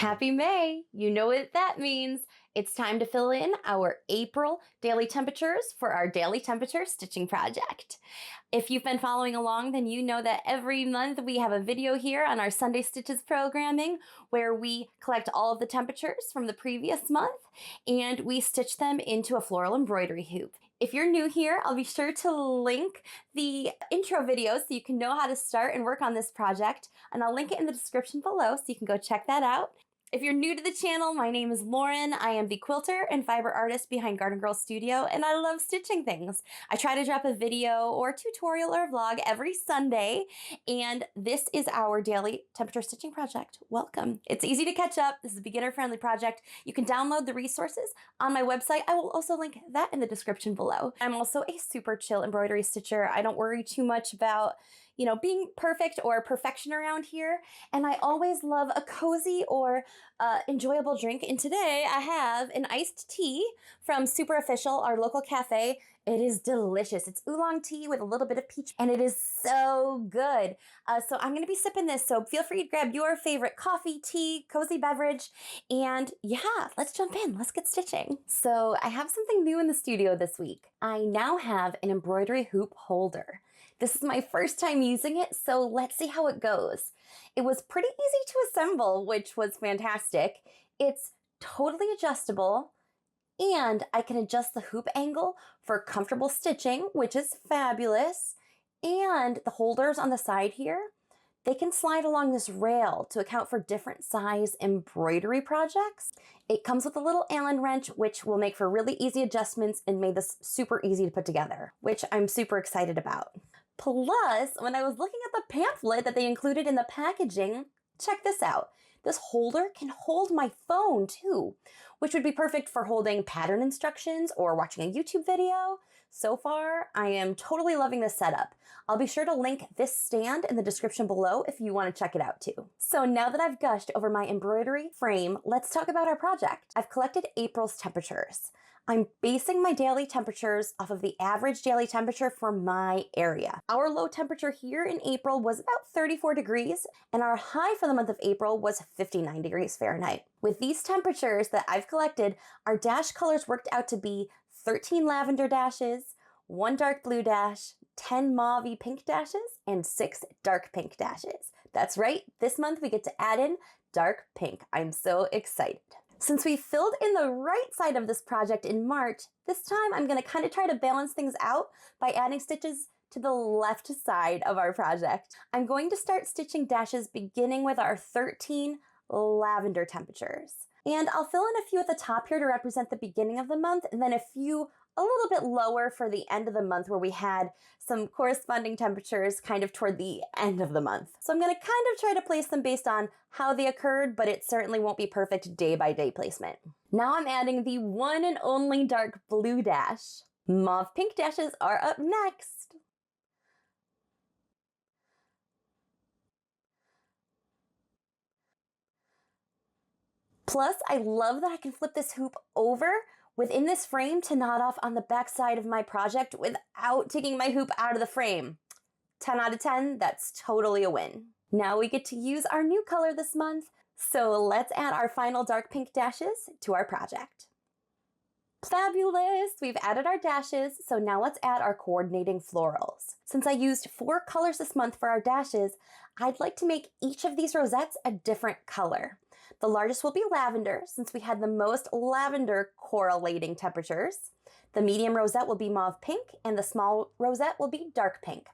Happy May! You know what that means. It's time to fill in our April daily temperatures for our daily temperature stitching project. If you've been following along, then you know that every month we have a video here on our Sunday Stitches programming where we collect all of the temperatures from the previous month and we stitch them into a floral embroidery hoop. If you're new here, I'll be sure to link the intro video so you can know how to start and work on this project, and I'll link it in the description below so you can go check that out. If you're new to the channel, my name is Lauren. I am the quilter and fiber artist behind Garden Girl Studio, and I love stitching things. I try to drop a video or tutorial or vlog every Sunday, and this is our daily temperature stitching project. Welcome. It's easy to catch up. This is a beginner-friendly project. You can download the resources on my website. I will also link that in the description below. I'm also a super chill embroidery stitcher. I don't worry too much about being perfect or perfection around here. And I always love a cozy or enjoyable drink. And today I have an iced tea from Super Official, our local cafe. It is delicious. It's oolong tea with a little bit of peach, and it is so good. So I'm gonna be sipping this. So feel free to grab your favorite coffee, tea, cozy beverage. And yeah, let's jump in. Let's get stitching. So I have something new in the studio this week. I now have an embroidery hoop holder. This is my first time using it, so let's see how it goes. It was pretty easy to assemble, which was fantastic. It's totally adjustable, and I can adjust the hoop angle for comfortable stitching, which is fabulous. And the holders on the side here, they can slide along this rail to account for different size embroidery projects. It comes with a little Allen wrench, which will make for really easy adjustments and made this super easy to put together, which I'm super excited about. Plus, when I was looking at the pamphlet that they included in the packaging, check this out. This holder can hold my phone too, which would be perfect for holding pattern instructions or watching a YouTube video. So far, I am totally loving this setup. I'll be sure to link this stand in the description below if you want to check it out too. So now that I've gushed over my embroidery frame, let's talk about our project. I've collected April's temperatures. I'm basing my daily temperatures off of the average daily temperature for my area. Our low temperature here in April was about 34 degrees, and our high for the month of April was 59 degrees Fahrenheit. With these temperatures that I've collected, our dash colors worked out to be 13 lavender dashes, 1 dark blue dash, 10 mauve pink dashes, and 6 dark pink dashes. That's right, this month we get to add in dark pink. I'm so excited. Since we filled in the right side of this project in March, this time I'm going to kind of try to balance things out by adding stitches to the left side of our project. I'm going to start stitching dashes beginning with our 13 lavender temperatures. And I'll fill in a few at the top here to represent the beginning of the month, and then a few a little bit lower for the end of the month where we had some corresponding temperatures kind of toward the end of the month. So I'm going to kind of try to place them based on how they occurred, but it certainly won't be perfect day by day placement. Now I'm adding the one and only dark blue dash. Mauve pink dashes are up next. Plus, I love that I can flip this hoop over within this frame to knot off on the back side of my project without taking my hoop out of the frame. 10 out of 10, that's totally a win. Now we get to use our new color this month, so let's add our final dark pink dashes to our project. Fabulous! We've added our dashes, so now let's add our coordinating florals. Since I used 4 colors this month for our dashes, I'd like to make each of these rosettes a different color. The largest will be lavender, since we had the most lavender correlating temperatures. The medium rosette will be mauve pink, and the small rosette will be dark pink.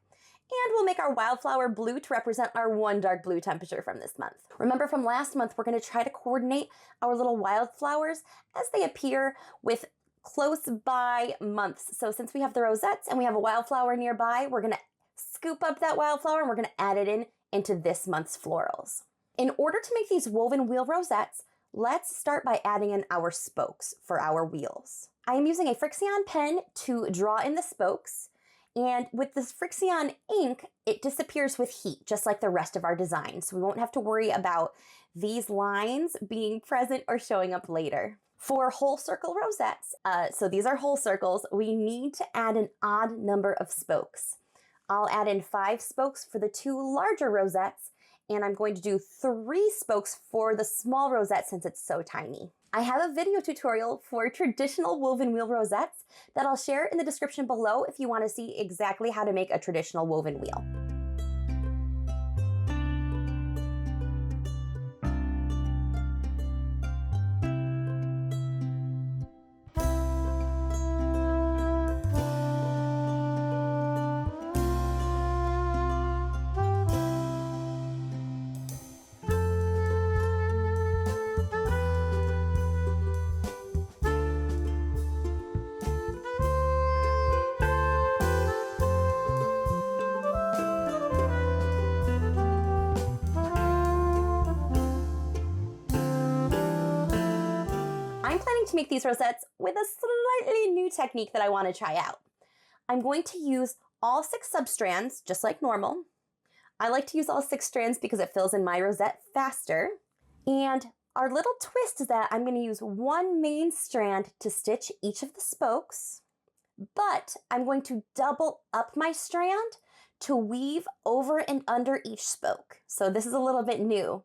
And we'll make our wildflower blue to represent our 1 dark blue temperature from this month. Remember from last month, we're going to try to coordinate our little wildflowers as they appear with close by months. So since we have the rosettes and we have a wildflower nearby, we're going to scoop up that wildflower and we're going to add it into this month's florals. In order to make these woven wheel rosettes, let's start by adding in our spokes for our wheels. I am using a Frixion pen to draw in the spokes, and with this Frixion ink, it disappears with heat, just like the rest of our design, so we won't have to worry about these lines being present or showing up later. For whole circle rosettes, so these are whole circles, we need to add an odd number of spokes. I'll add in 5 spokes for the 2 larger rosettes and I'm going to do 3 spokes for the small rosette since it's so tiny. I have a video tutorial for traditional woven wheel rosettes that I'll share in the description below if you want to see exactly how to make a traditional woven wheel. I'm planning to make these rosettes with a slightly new technique that I want to try out. I'm going to use all 6 substrands, just like normal. I like to use all 6 strands because it fills in my rosette faster. And our little twist is that I'm going to use 1 main strand to stitch each of the spokes, but I'm going to double up my strand to weave over and under each spoke. So this is a little bit new.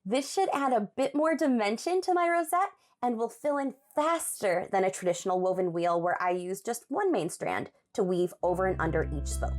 This should add a bit more dimension to my rosette and will fill in faster than a traditional woven wheel where I use just 1 main strand to weave over and under each spoke.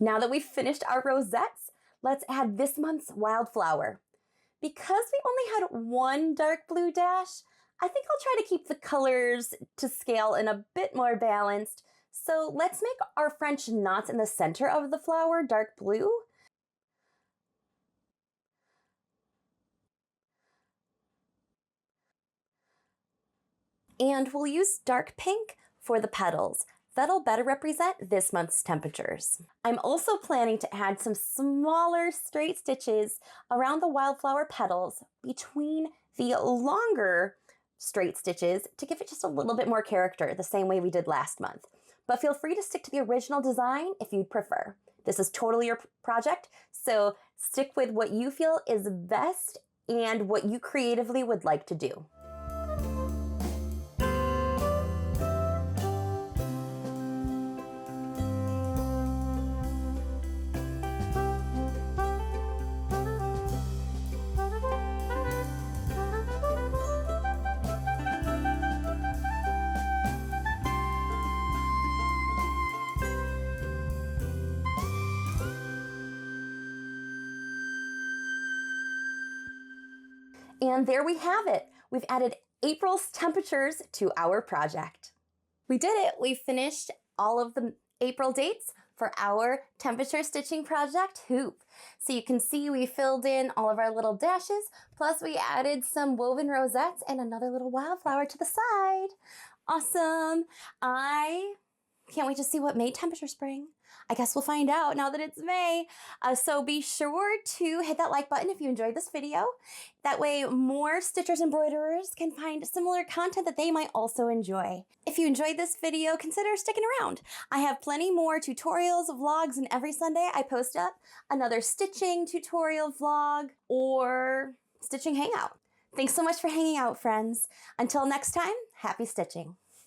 Now that we've finished our rosettes, let's add this month's Wildflower. Because we only had 1 dark blue dash, I think I'll try to keep the colors to scale and a bit more balanced. So let's make our French knots in the center of the flower dark blue. And we'll use dark pink for the petals. That'll better represent this month's temperatures. I'm also planning to add some smaller straight stitches around the wildflower petals between the longer straight stitches to give it just a little bit more character, the same way we did last month. But feel free to stick to the original design if you'd prefer. This is totally your project, so stick with what you feel is best and what you creatively would like to do. And there we have it. We've added April's temperatures to our project. We did it. We finished all of the April dates for our temperature stitching project hoop. So you can see we filled in all of our little dashes, plus we added some woven rosettes and another little wildflower to the side. Awesome. I can't wait to see what May temperatures bring. I guess we'll find out now that it's May. So be sure to hit that like button if you enjoyed this video. That way more stitchers and embroiderers can find similar content that they might also enjoy. If you enjoyed this video, consider sticking around. I have plenty more tutorials, vlogs, and every Sunday I post up another stitching tutorial vlog or stitching hangout. Thanks so much for hanging out, friends. Until next time, happy stitching.